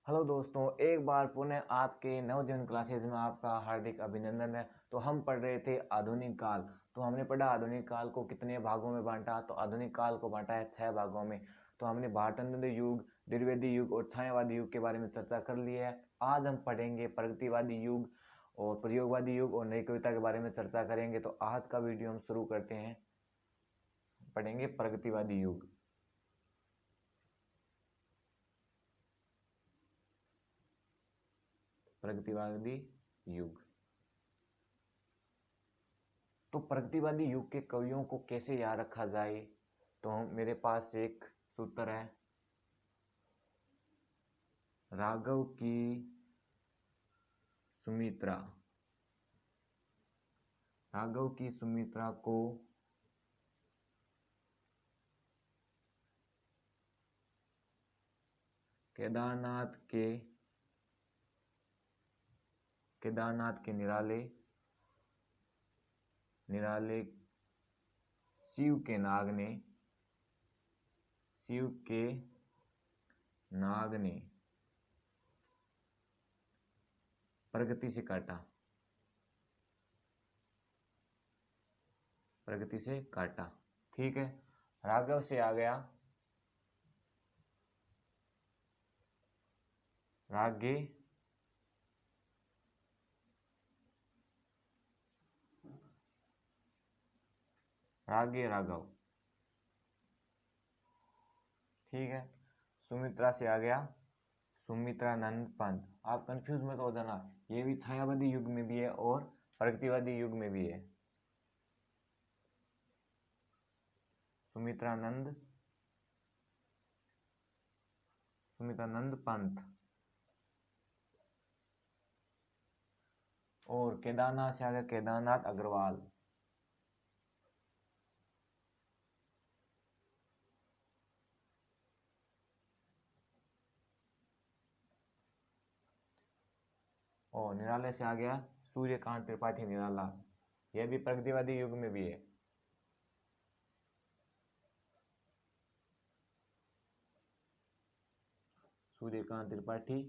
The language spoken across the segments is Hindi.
हेलो दोस्तों, एक बार पुनः आपके नवजीवन क्लासेज में आपका हार्दिक अभिनंदन है। तो हम पढ़ रहे थे आधुनिक काल। तो हमने पढ़ा आधुनिक काल को कितने भागों में बांटा। तो आधुनिक काल को बांटा है 6 भागों में। तो हमने भारतंत्र युग, द्विवेदी युग और छायावादी युग के बारे में चर्चा कर ली है। आज हम पढ़ेंगे प्रगतिवादी युग और प्रयोगवादी युग और नई कविता के बारे में चर्चा करेंगे। तो आज का वीडियो हम शुरू करते हैं। पढ़ेंगे प्रगतिवादी युग। प्रगतिवादी युग। तो प्रगतिवादी युग के कवियों को कैसे याद रखा जाए, तो मेरे पास एक सूत्र है। राघव की सुमित्रा। राघव की सुमित्रा को केदारनाथ के निराले शिव के नाग ने प्रगति से काटा। ठीक है, राघव से आ गया रागे राघव। ठीक है, सुमित्रा से आ गया सुमित्रानंद पंत। आप कंफ्यूज मत हो जाना, ये भी छायावादी युग में भी है और प्रगतिवादी युग में भी है। सुमित्रानंद पंत। और केदारनाथ से आ गया केदारनाथ अग्रवाल। और निराले से आ गया सूर्यकांत त्रिपाठी निराला। यह भी प्रगतिवादी युग में भी है। सूर्यकांत त्रिपाठी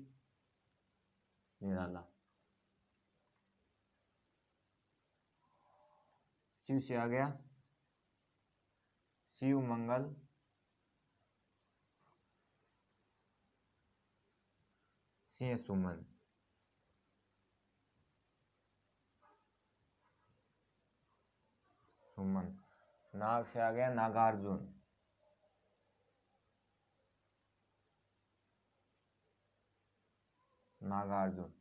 निराला। शिव से आ गया शिव मंगल सिंह सुमन। नाग से आ गया नागार्जुन।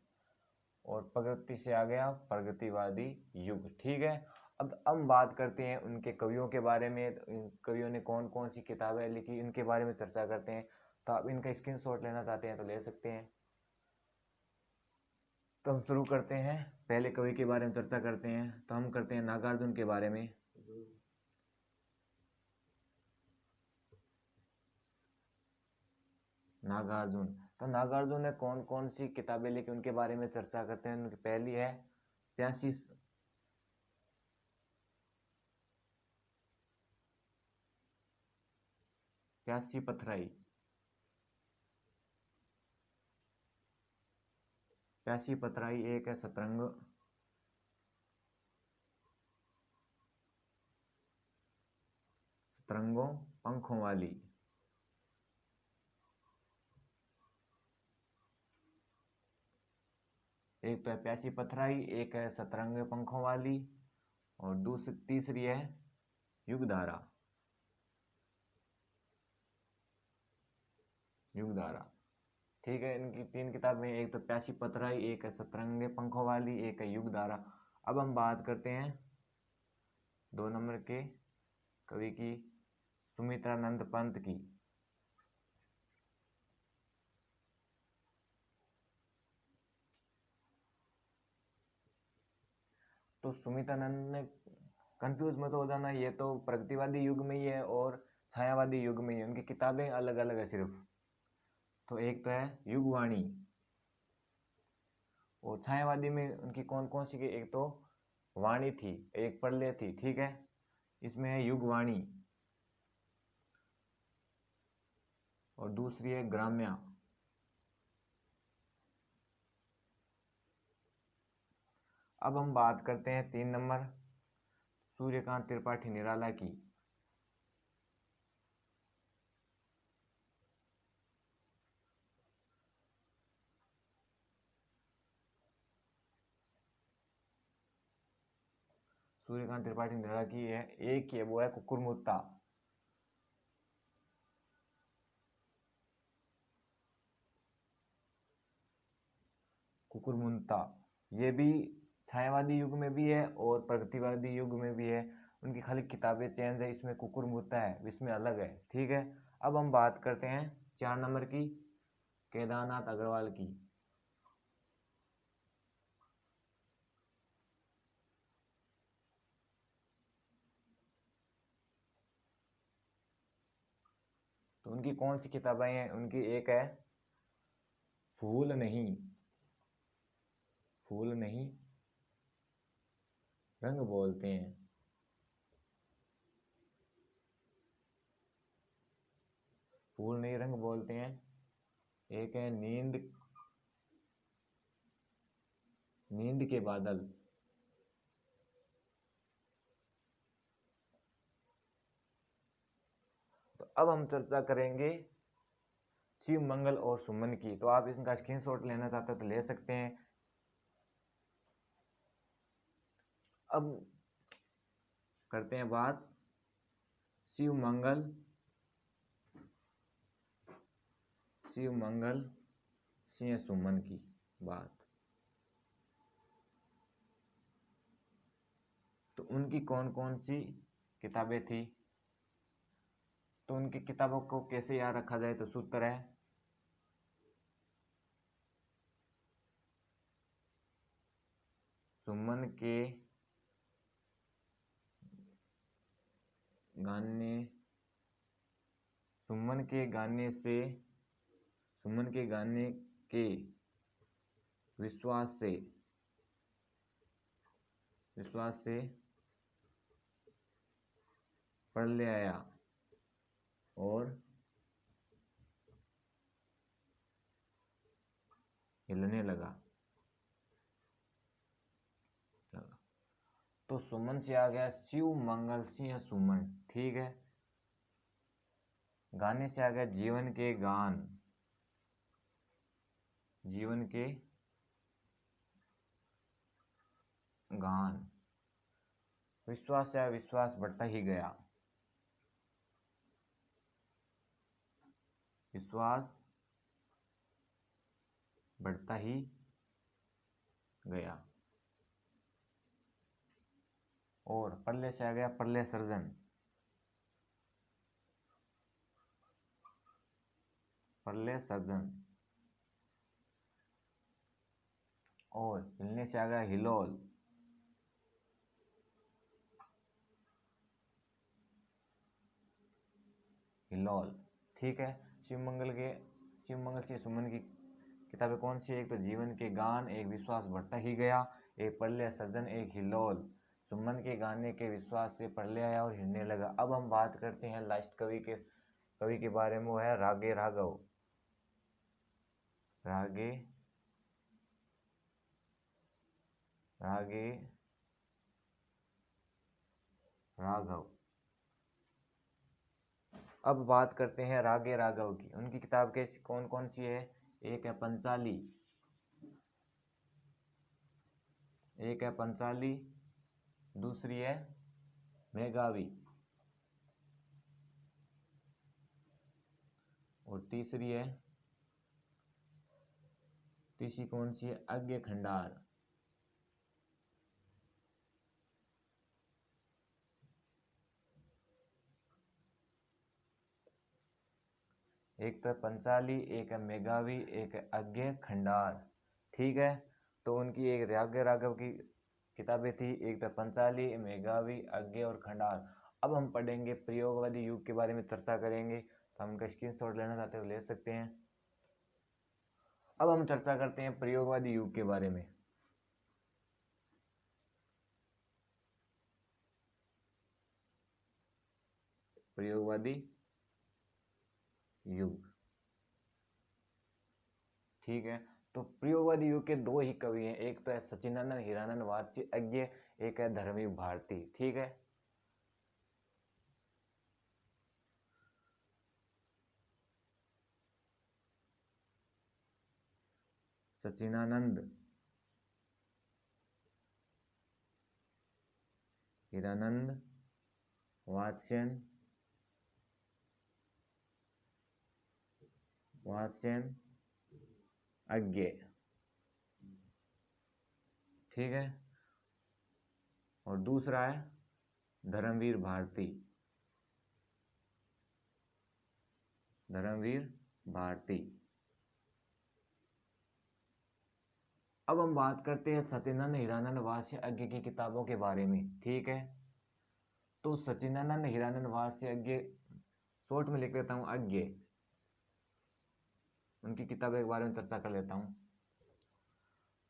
और प्रगति से आ गया प्रगतिवादी युग। ठीक है, अब हम बात करते हैं उनके कवियों के बारे में। इन कवियों ने कौन कौन सी किताबें लिखी, इनके बारे में चर्चा करते हैं। तो आप इनका स्क्रीनशॉट लेना चाहते हैं तो ले सकते हैं। तो हम शुरू करते हैं, पहले कवि के बारे में चर्चा करते हैं। तो हम करते हैं नागार्जुन के बारे में। नागार्जुन। तो नागार्जुन ने कौन कौन सी किताबें लिखी, उनके बारे में चर्चा करते हैं। उनकी पहली है प्यासी पथराई। प्यासी पथराई एक है सतरंगों पंखों वाली। एक तो है प्यासी पथराई, एक है सतरंगे पंखों वाली, और तीसरी है युगधारा। ठीक है, इनकी 3 किताबें, एक तो प्यासी पथराई, एक है सतरंगे पंखों वाली, एक है युगधारा। अब हम बात करते हैं 2 नंबर के कवि की, सुमित्रानंद पंत की। तो सुमित्रानंद ने, कंफ्यूज मत हो जाना, ये तो प्रगतिवादी युग में ही है और छायावादी युग में ही है। उनकी किताबें अलग अलग है सिर्फ। तो एक तो है युगवाणी, और छायावादी में उनकी कौन कौन सी की, एक तो वाणी थी, एक प्रलय थी। ठीक है, इसमें है युगवाणी, और दूसरी है ग्राम्या। अब हम बात करते हैं 3 नंबर सूर्यकांत त्रिपाठी निराला की। सूर्यकांत त्रिपाठी निराला की है, एक है वो है कुकुरमुत्ता। कुकुरमुत्ता ये भी छायावादी युग में भी है और प्रगतिवादी युग में भी है। उनकी खाली किताबें चेंज है, इसमें कुकुरमुत्ता है, इसमें अलग है। ठीक है, अब हम बात करते हैं 4 नंबर की केदारनाथ अग्रवाल की। तो उनकी कौन सी किताबें हैं? उनकी एक है फूल नहीं, फूल नहीं रंग बोलते हैं। फूल नहीं रंग बोलते हैं। एक है नींद, नींद के बादल। तो अब हम चर्चा करेंगे शिव मंगल और सुमन की। तो आप इसका स्क्रीनशॉट लेना चाहते हो तो ले सकते हैं। अब करते हैं बात शिव मंगल, शिव मंगल सिंह सुमन की बात। तो उनकी कौन कौन सी किताबें थी? तो उनकी किताबों को कैसे याद रखा जाए? तो सूत्र है सुमन के गाने, सुमन के गाने से, सुमन के गाने के विश्वास से, विश्वास से प्रलय आया और हिलने लगा। तो सुमन से आ गया शिव मंगल सिंह सुमन। ठीक है, गाने से आ गया जीवन के गान, जीवन के गान। विश्वास से आया विश्वास बढ़ता ही गया, विश्वास बढ़ता ही गया। और प्रलय से आ गया प्रलय सर्जन, प्रलय सर्जन। और हिलने से आ गया हिलोल, हिलोल। ठीक है, शिवमंगल के, शिवमंगल से सुमन की किताबें कौन सी है? एक तो जीवन के गान, एक विश्वास बढ़ता ही गया, एक प्रलय सर्जन, एक हिलोल। सुमन के गाने के विश्वास से प्रलय आया और हिलने लगा। अब हम बात करते हैं लास्ट कवि के, कवि के बारे में। वो है रागे राघव, रागे, रागे राघव। अब बात करते हैं रागे राघव की। उनकी किताब कैसी कौन कौन सी है? एक है पंचाली, एक है पंचाली, दूसरी है मेघावी, और तीसरी है, तीसरी कौन सी है? अज्ञ खंडार। एक तो है पंचाली, एक है मेघावी, एक है अज्ञ खंडार। ठीक है, तो उनकी एक रागे राघव की किताबें थी, एक तो पंचाली, मेघावी, अज्ञ और खंडार। अब हम पढ़ेंगे प्रयोगवादी युग के बारे में चर्चा करेंगे। तो हम स्क्रीनशॉट लेना चाहते हो ले सकते हैं। अब हम चर्चा करते हैं प्रयोगवादी युग के बारे में। प्रयोगवादी युग, ठीक है। तो प्रियवादी युग के दो ही कवि हैं, एक तो है सचिदानंद हीरानंद वात्स्य अज्ञे, एक है धर्मवीर भारती। ठीक है, सचिदानंद हीरानंद वात्स्यन अज्ञे। ठीक है, और दूसरा है धर्मवीर भारती। अब हम बात करते हैं सचिदानंद हीरानंद वात्स्य अज्ञे की किताबों के बारे में। ठीक है, तो सचिदानंद हीरानंद वात्स्य अज्ञे, शॉर्ट में लिख लेता हूं अज्ञे, उनकी किताबों के बारे में चर्चा कर लेता हूं।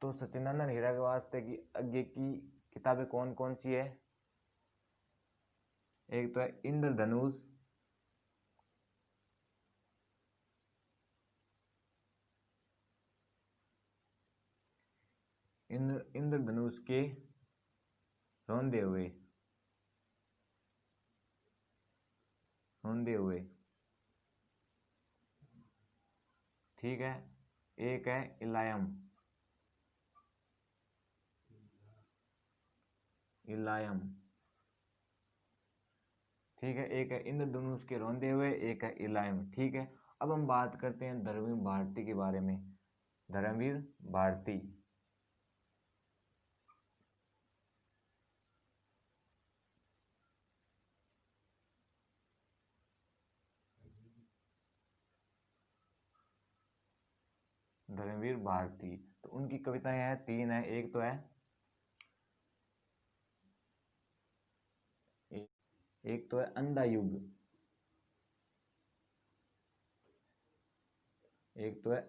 तो सचिदानंद हीरानंद वात्स्य की अज्ञे की किताबें कौन कौन सी है? एक तो है इंद्रधनुष, इंद्रधनुष के रोंदे हुए। ठीक है, एक है इलायम, ठीक है, एक है इंद्रधनुष के रोंदे हुए, एक है इलायम। ठीक है, अब हम बात करते हैं धर्मवीर भारती के बारे में। धर्मवीर भारती, तो उनकी कविताएं हैं, तीन है। एक तो है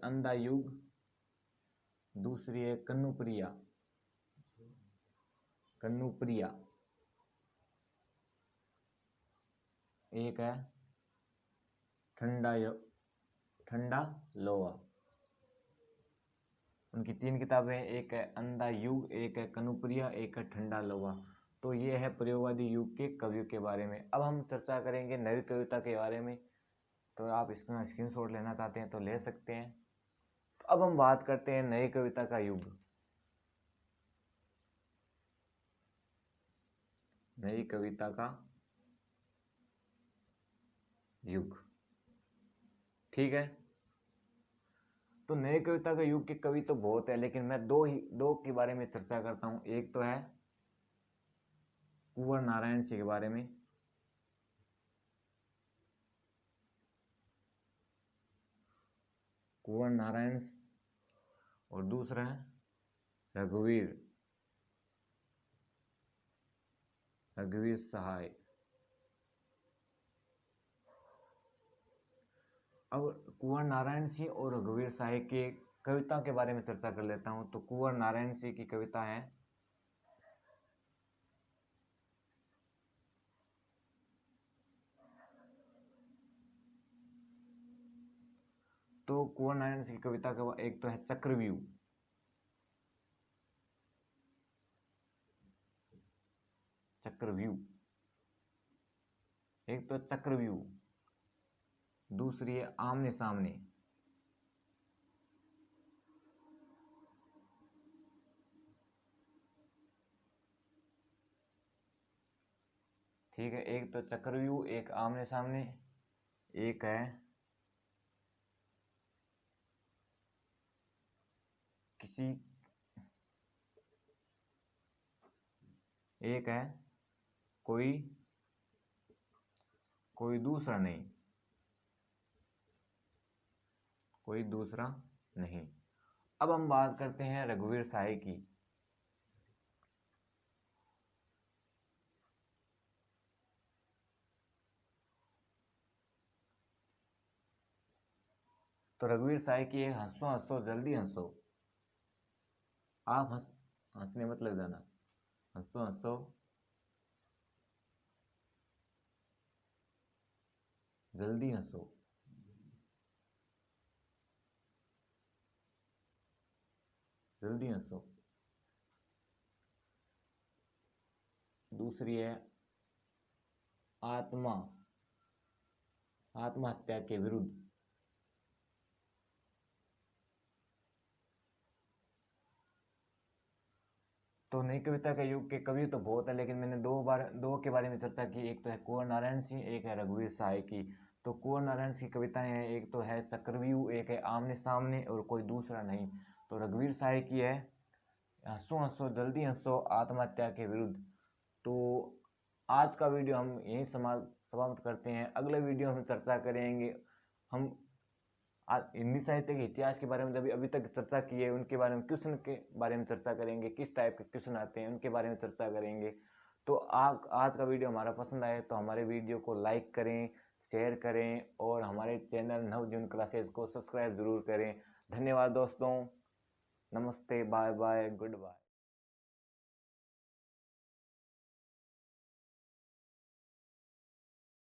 अंधा युग, दूसरी है कन्नुप्रिया, एक है ठंडा लोहा। उनकी तीन किताबें हैं, एक है अंधा युग, एक है कनुप्रिया, एक है ठंडा लोहा। तो ये है प्रयोगवादी युग के कवियों के बारे में। अब हम चर्चा करेंगे नवी कविता के बारे में। तो आप इसका स्क्रीनशॉट लेना चाहते हैं तो ले सकते हैं। तो अब हम बात करते हैं नई कविता का युग। नई कविता का युग, ठीक है। तो नई कविता का युग के कवि तो बहुत है, लेकिन मैं दो के बारे में चर्चा करता हूं। एक तो है कुंवर नारायण सिंह के बारे में, कुंवर नारायण, और दूसरा है रघुवीर सहाय। अब कुंवर नारायण सिंह और रघुवीर सहाय के कविता के बारे में चर्चा कर लेता हूं। तो कुंवर नारायण सिंह की कविता है तो कुंवर नारायण सिंह की कविता का एक तो है चक्रव्यूह, एक तो चक्रव्यूह, दूसरी है आमने सामने, ठीक है। एक तो चक्रव्यूह, एक आमने सामने, एक है किसी, एक है कोई दूसरा नहीं। अब हम बात करते हैं रघुवीर सहाय की। तो रघुवीर सहाय की है हंसो हंसो जल्दी हंसो। आप हंसने मत लग जाना, हंसो हंसो जल्दी हंसो। जल्दी हंसो। दूसरी है आत्महत्या के विरुद्ध। तो नई कविता के युग के कवि तो बहुत है, लेकिन मैंने दो के बारे में चर्चा की। एक तो है कुंवर नारायण सिंह, एक है रघुवीर सहाय की। तो कुंवर नारायण सिंह की कविताएं हैं, एक तो है चक्रव्यूह, एक है आमने सामने और कोई दूसरा नहीं। तो रघुवीर सहाय की है हंसो हंसो जल्दी हंसो आत्महत्या के विरुद्ध। तो आज का वीडियो हम यहीं समाप्त करते हैं। अगले वीडियो में चर्चा करेंगे हम हिंदी साहित्य के इतिहास के बारे में। जब अभी तक चर्चा की है उनके बारे में, क्वेश्चन के बारे में चर्चा करेंगे, किस टाइप के क्वेश्चन आते हैं उनके बारे में चर्चा करेंगे। तो आज का वीडियो हमारा पसंद आए तो हमारे वीडियो को लाइक करें, शेयर करें और हमारे चैनल नवजीवन क्लासेस को सब्सक्राइब जरूर करें। धन्यवाद दोस्तों, नमस्ते, बाय बाय, गुड बाय।